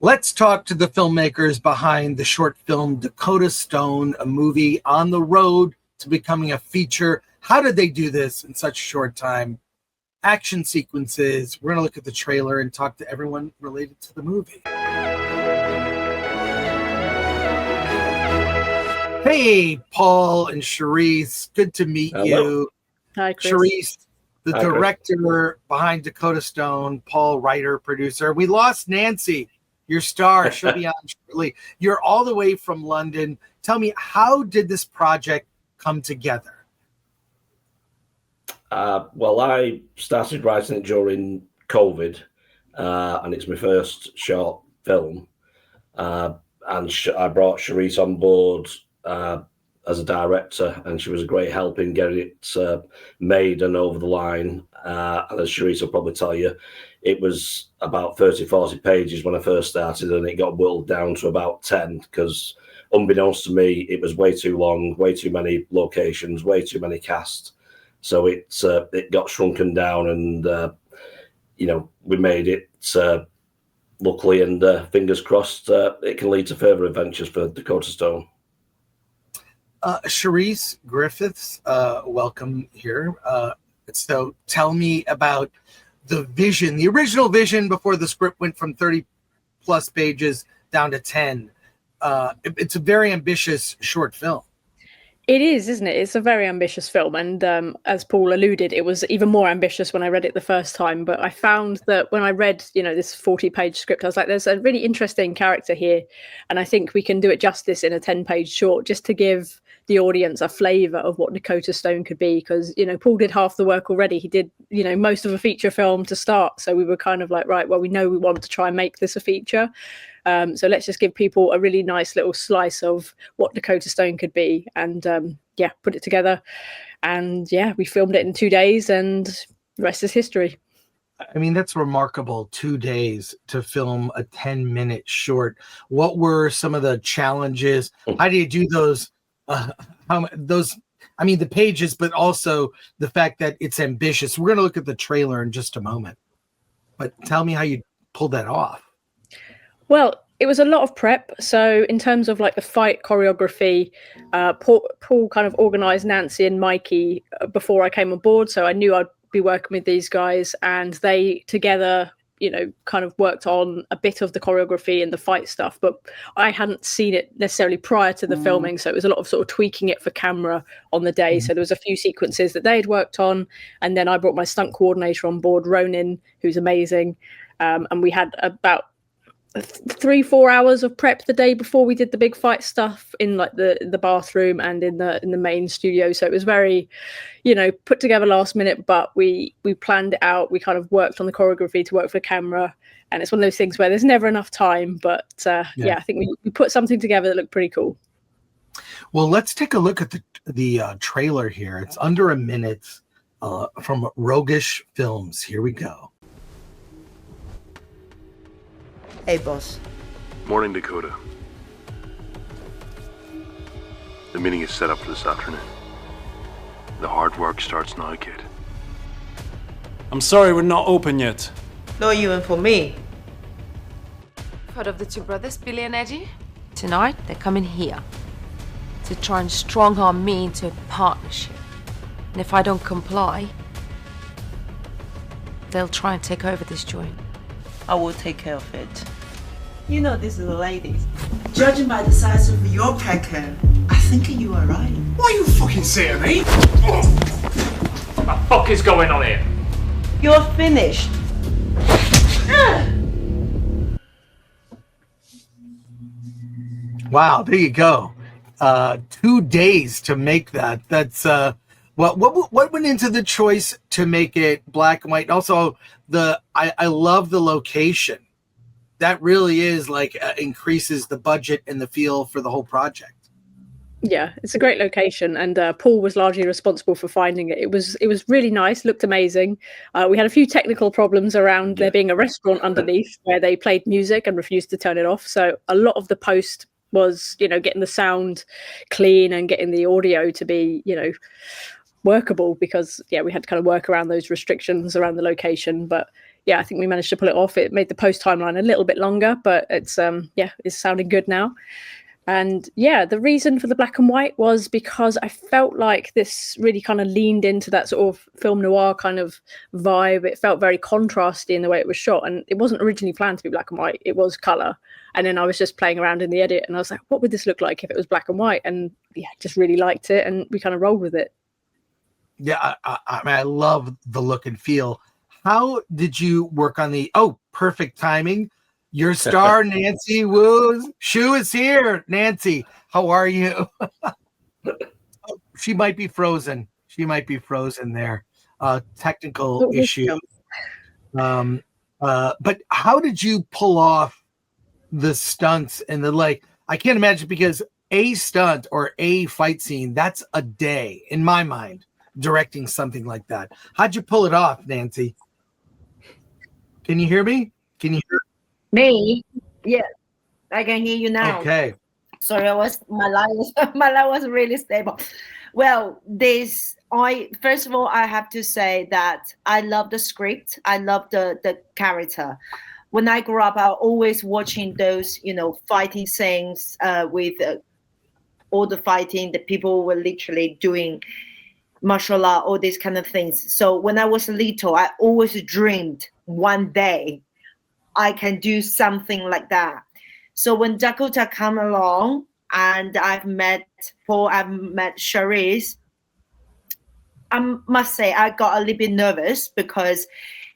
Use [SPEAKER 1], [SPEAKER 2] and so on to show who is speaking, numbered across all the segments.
[SPEAKER 1] Let's talk to the filmmakers behind the short film Dakota Stone, a movie on the road to becoming a feature. How did they do this in such a short time? Action sequences. We're going to look at the trailer and talk to everyone related to the movie. Hey, Paul and SHERICE. Good to meet you.
[SPEAKER 2] Hi, Chris.
[SPEAKER 1] SHERICE, the director behind Dakota Stone, Paul, writer, producer. We lost Nancy, your star. She'll be on shortly. You're all the way from London. Tell me, how did this project come together?
[SPEAKER 3] Well, I started writing it during COVID, and it's my first short film. And I brought SHERICE on board as a director, and she was a great help in getting it made and over the line. And as SHERICE will probably tell you, it was about 30, 40 pages when I first started, and it got whittled down to about 10 because, unbeknownst to me, it was way too long, way too many locations, way too many cast. So it got shrunken down, and we made it luckily, and fingers crossed, it can lead to further adventures for Dakota Stone.
[SPEAKER 1] SHERICE Griffiths, welcome here. So tell me about the vision, the original vision before the script went from 30 plus pages down to 10. It's a very ambitious short film.
[SPEAKER 2] It is, isn't it? It's a very ambitious film. And as Paul alluded, it was even more ambitious when I read it the first time. But I found that when I read, this 40-page script, I was like, there's a really interesting character here. And I think we can do it justice in a 10-page short, just to give the audience a flavour of what Dakota Stone could be. Because, Paul did half the work already. He did, most of a feature film to start. So we were kind of like, right, well, we know we want to try and make this a feature. So let's just give people a really nice little slice of what Dakota Stone could be, and put it together. And we filmed it in 2 days, and the rest is history.
[SPEAKER 1] I mean, that's remarkable. 2 days to film a 10-minute short. What were some of the challenges? How do you do those? The pages, but also the fact that it's ambitious. We're going to look at the trailer in just a moment. But tell me how you pulled that off.
[SPEAKER 2] Well, it was a lot of prep. So in terms of like the fight choreography, Paul kind of organized Nancy and Mikey before I came on board. So I knew I'd be working with these guys, and they together, kind of worked on a bit of the choreography and the fight stuff. But I hadn't seen it necessarily prior to the filming. So it was a lot of sort of tweaking it for camera on the day. So there was a few sequences that they had worked on. And then I brought my stunt coordinator on board, Ronin, who's amazing. And we had about 3-4 hours of prep the day before we did the big fight stuff in like the bathroom and in the main studio. So it was very, put together last minute, but we planned it out. We kind of worked on the choreography to work for the camera, and it's one of those things where there's never enough time. But I think we put something together that looked pretty cool.
[SPEAKER 1] Well, let's take a look at the trailer here. It's under a minute from Roguish Films. Here we go.
[SPEAKER 4] Hey, boss.
[SPEAKER 5] Morning, Dakota. The meeting is set up for this afternoon. The hard work starts now, kid.
[SPEAKER 6] I'm sorry we're not open yet.
[SPEAKER 4] No, you and for me.
[SPEAKER 7] Heard of the two brothers, Billy and Eddie? Tonight, they're coming here to try and strong-arm me into a partnership. And if I don't comply, they'll try and take over this joint.
[SPEAKER 4] I will take care of it. You know these are the ladies. Judging by the size of your pecker, I think you are right.
[SPEAKER 8] What are you fucking saying, me? What the fuck is going on here?
[SPEAKER 4] You're finished.
[SPEAKER 1] Wow, there you go. 2 days to make that. That's what went into the choice to make it black and white? Also, I love the location. That really is like increases the budget and the feel for the whole project.
[SPEAKER 2] Yeah, it's a great location, and Paul was largely responsible for finding it. It was really nice, looked amazing. We had a few technical problems around there being a restaurant underneath where they played music and refused to turn it off. So a lot of the post was, getting the sound clean and getting the audio to be, workable, because we had to kind of work around those restrictions around the location. But yeah, I think we managed to pull it off. It made the post timeline a little bit longer, but it's it's sounding good now. And yeah, the reason for the black and white was because I felt like this really kind of leaned into that sort of film noir kind of vibe. It felt very contrasty in the way it was shot, and it wasn't originally planned to be black and white. It was color. And then I was just playing around in the edit, and I was like, what would this look like if it was black and white? And yeah, just really liked it, and we kind of rolled with it.
[SPEAKER 1] Yeah, I mean, I love the look and feel. How did you work on the perfect timing? Your star, Nancy Wu Shu, is here. Nancy, how are you? She might be frozen. She might be frozen there. Technical issue. But how did you pull off the stunts and the I can't imagine, because a stunt or a fight scene, that's a day in my mind, directing something like that. How'd you pull it off, Nancy? Can you hear me? Can you hear
[SPEAKER 9] me? Yeah, I can hear you now.
[SPEAKER 1] Okay.
[SPEAKER 9] Sorry, my line was really stable. Well, first of all, I have to say that I love the script. I love the character. When I grew up, I was always watching those, fighting scenes with all the fighting. The people were literally doing martial art, all these kind of things. So when I was little, I always dreamed one day I can do something like that. So when Dakota come along and I've met Paul, I've met SHERICE, I must say I got a little bit nervous because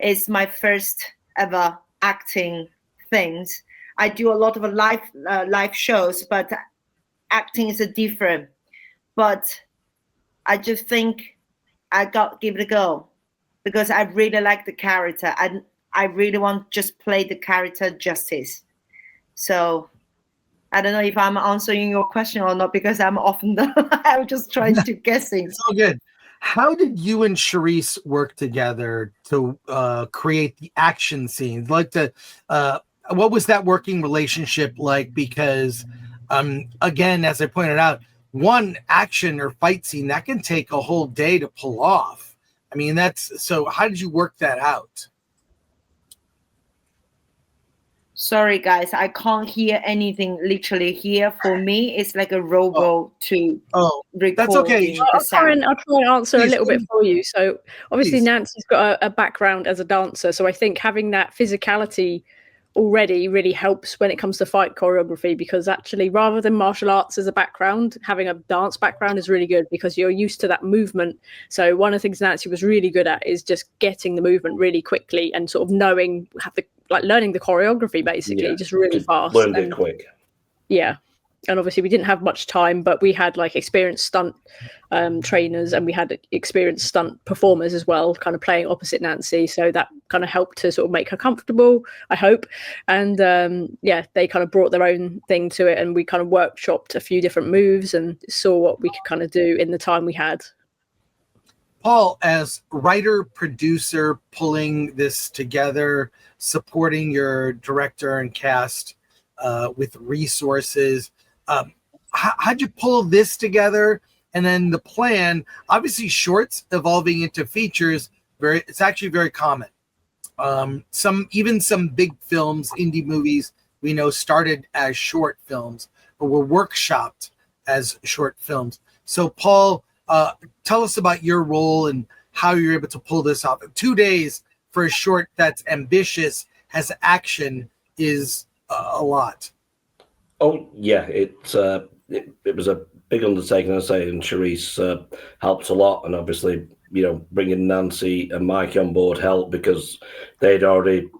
[SPEAKER 9] it's my first ever acting things. I do a lot of live shows, but acting is different. But I just think I give it a go because I really like the character. I really want to just play the character justice. So I don't know if I'm answering your question or not, because I'm often I'm just trying to guessing.
[SPEAKER 1] It's all good. How did you and SHERICE work together to create the action scenes? What was that working relationship like? Because again, as I pointed out, one action or fight scene that can take a whole day to pull off. I mean, so how did you work that out?
[SPEAKER 9] Sorry, guys, I can't hear anything literally here. For me, it's like a robot to record.
[SPEAKER 1] That's okay.
[SPEAKER 2] I'll try and answer a little bit for you. So obviously Nancy's got a background as a dancer. So I think having that physicality already really helps when it comes to fight choreography, because actually rather than martial arts as a background, having a dance background is really good because you're used to that movement. So one of the things Nancy was really good at is just getting the movement really quickly and sort of learning the choreography basically, just really fast.
[SPEAKER 3] Learned it quick.
[SPEAKER 2] Yeah. And obviously we didn't have much time, but we had experienced stunt trainers, and we had experienced stunt performers as well, kind of playing opposite Nancy. So that kind of helped to sort of make her comfortable, I hope. And they kind of brought their own thing to it, and we kind of workshopped a few different moves and saw what we could kind of do in the time we had.
[SPEAKER 1] Paul, as writer, producer, pulling this together, supporting your director and cast with resources, how'd you pull this together? And then the plan, obviously shorts evolving into features, it's actually very common. Some big films, indie movies, we know started as short films or were workshopped as short films. So Paul, tell us about your role and how you're able to pull this off. 2 days for a short that's ambitious, has action, is a lot.
[SPEAKER 3] Oh yeah, it was a big undertaking, I say, and SHERICE helped a lot, and obviously bringing Nancy and Mike on board helped because they'd already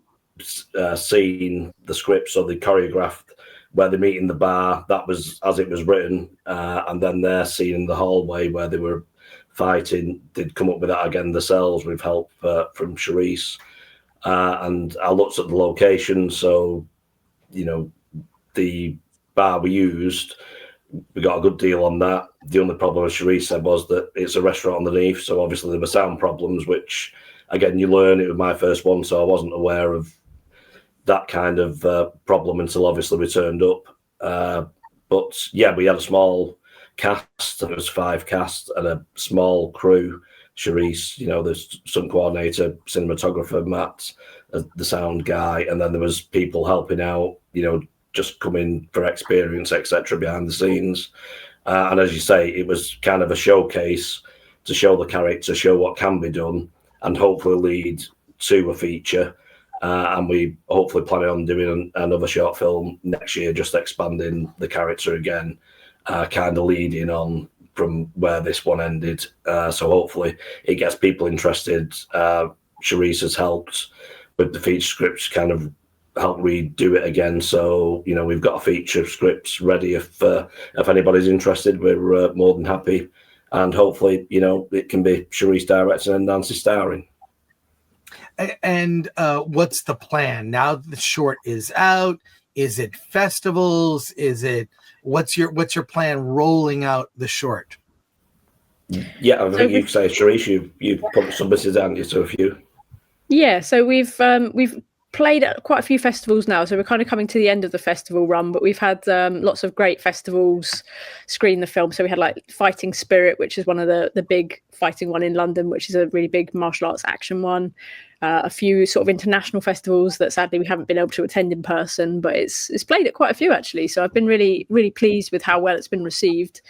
[SPEAKER 3] seen the script, so they choreographed where they meet in the bar. That was as it was written, and then their scene in the hallway where they were fighting, they'd come up with that again themselves with help from SHERICE. And I looked at the location, so the bar we used, we got a good deal on that. The only problem, as SHERICE said, was that it's a restaurant underneath, so obviously there were sound problems, which again you learn. It was my first one, so I wasn't aware of that kind of problem until obviously we turned up. But yeah, we had a small cast. There was 5 cast and a small crew. Sherice, the stunt coordinator, cinematographer, Matt, the sound guy, and then there was people helping out, just coming for experience, etc., behind the scenes. And as you say, it was kind of a showcase to show the character, show what can be done, and hopefully lead to a feature. And we hopefully plan on doing another short film next year, just expanding the character again, kind of leading on from where this one ended. So hopefully it gets people interested. Sherice has helped with the feature scripts, kind of help redo it again. So, we've got a feature script ready. If anybody's interested, we're more than happy. And hopefully, it can be Sherice directing and Nancy starring.
[SPEAKER 1] And what's the plan now that the short is out? Is it festivals? What's your plan rolling out the short?
[SPEAKER 3] Yeah, I think you say, Sherice, you've probably submitted, haven't you, to a few?
[SPEAKER 2] Yeah, so we've played at quite a few festivals now, so we're kind of coming to the end of the festival run, but we've had lots of great festivals screen the film. So we had like Fighting Spirit, which is one of the big fighting one in London, which is a really big martial arts action one. A few sort of international festivals that sadly we haven't been able to attend in person, but it's played at quite a few actually. So I've been really, really pleased with how well it's been received.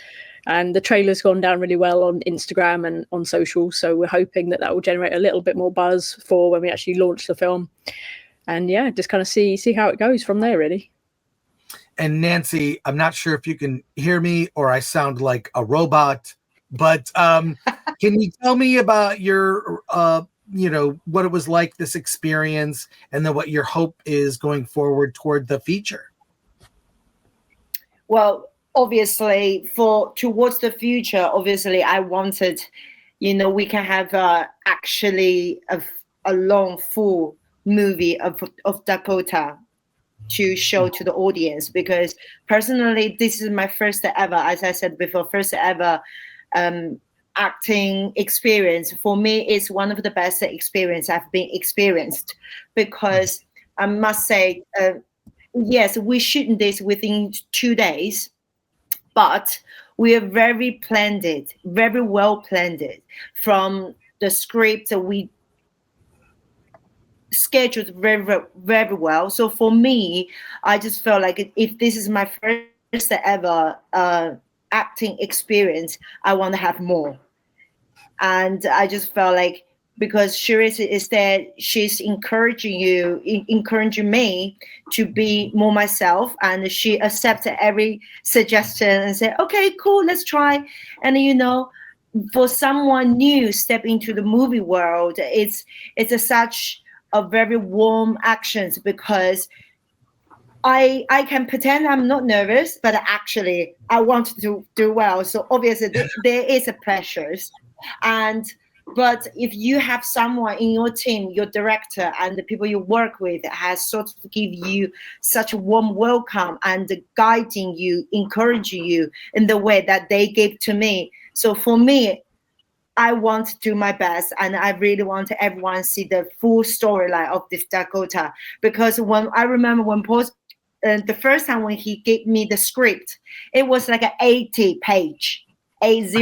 [SPEAKER 2] And the trailer's gone down really well on Instagram and on social. So we're hoping that will generate a little bit more buzz for when we actually launch the film. And yeah, just kind of see how it goes from there, really.
[SPEAKER 1] And Nancy, I'm not sure if you can hear me or I sound like a robot, but can you tell me about your, what it was like, this experience, and then what your hope is going forward toward the feature?
[SPEAKER 9] Well, obviously, towards the future, obviously, I wanted, we can have actually a long, full movie of Dakota to show to the audience, because personally this is my first ever, as I said before, acting experience. For me, it's one of the best experience I've been experienced, because I must say, yes, we shooting this within 2 days, but we are very well planned it. From the script that we scheduled very, very well. So for me, I just felt like if this is my first ever acting experience, I want to have more. And I just felt like, because Sherice is there, she's encouraging me to be more myself, and she accepted every suggestion and said, okay, cool, let's try. And for someone new step into the movie world, it's such a very warm actions, because I can pretend I'm not nervous, but actually I want to do well. So obviously there is a pressures, but if you have someone in your team, your director and the people you work with has sort of give you such a warm welcome and guiding you, encouraging you in the way that they gave to me. So for me, I want to do my best, and I really want everyone to see the full storyline of this Dakota. Because when I remember when Paul, the first time when he gave me the script, it was like an 80 page. And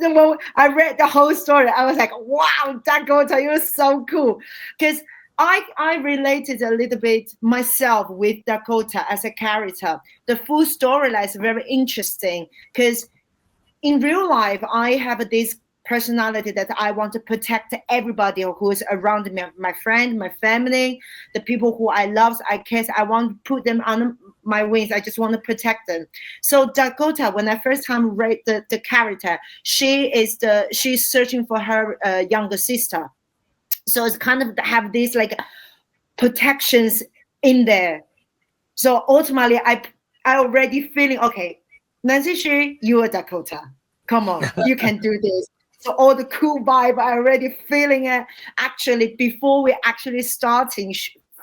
[SPEAKER 9] when I read the whole story, I was like, wow, Dakota, you're so cool. Because I related a little bit myself with Dakota as a character. The full storyline is very interesting, because in real life, I have this personality that I want to protect everybody who is around me, my friend, my family, the people who I love, I care. I want to put them on my wings. I just want to protect them. So Dakota, when I first time read the character, she's searching for her younger sister. So it's kind of have these like protections in there. So ultimately, I already feeling, okay, Nancy Shi, you are Dakota. Come on, you can do this. So all the cool vibe, I already feeling it. Actually, before we actually starting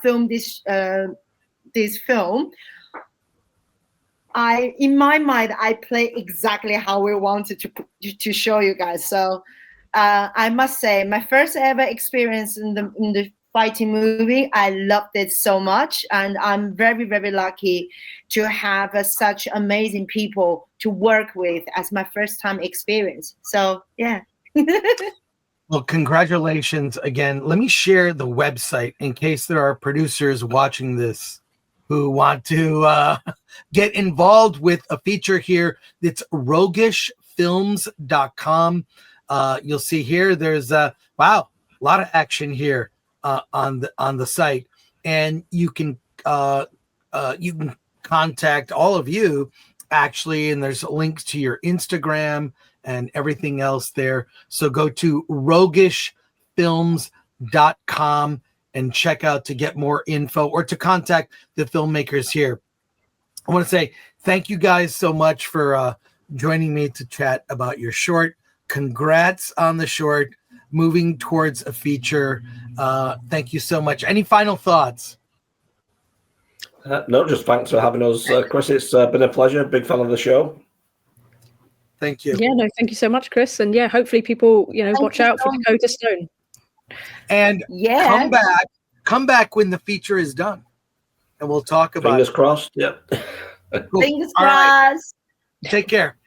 [SPEAKER 9] film this film, in my mind, I play exactly how we wanted to show you guys. So I must say, my first ever experience in the fighting movie. I loved it so much, and I'm very, very lucky to have such amazing people to work with as my first time experience. So yeah.
[SPEAKER 1] Well, congratulations again. Let me share the website in case there are producers watching this who want to get involved with a feature here. It's roguishfilms.com. You'll see here there's wow, a lot of action here on the site, and you can contact all of you actually, and there's links to your Instagram and everything else there. So go to roguishfilms.com and check out to get more info or to contact the filmmakers here. I want to say thank you guys so much for joining me to chat about your short. Congrats on the short, moving towards a feature. Thank you so much. Any final thoughts?
[SPEAKER 3] No, just thanks for having us, Chris. It's been a pleasure. Big fan of the show.
[SPEAKER 1] Thank you.
[SPEAKER 2] Yeah, no, thank you so much, Chris. And yeah, hopefully people, watch out for Dakota Stone.
[SPEAKER 1] And come back when the feature is done, and we'll talk about
[SPEAKER 3] Fingers crossed. Yep.
[SPEAKER 1] Cool.
[SPEAKER 9] Fingers
[SPEAKER 1] All right.
[SPEAKER 9] crossed.
[SPEAKER 1] Take care.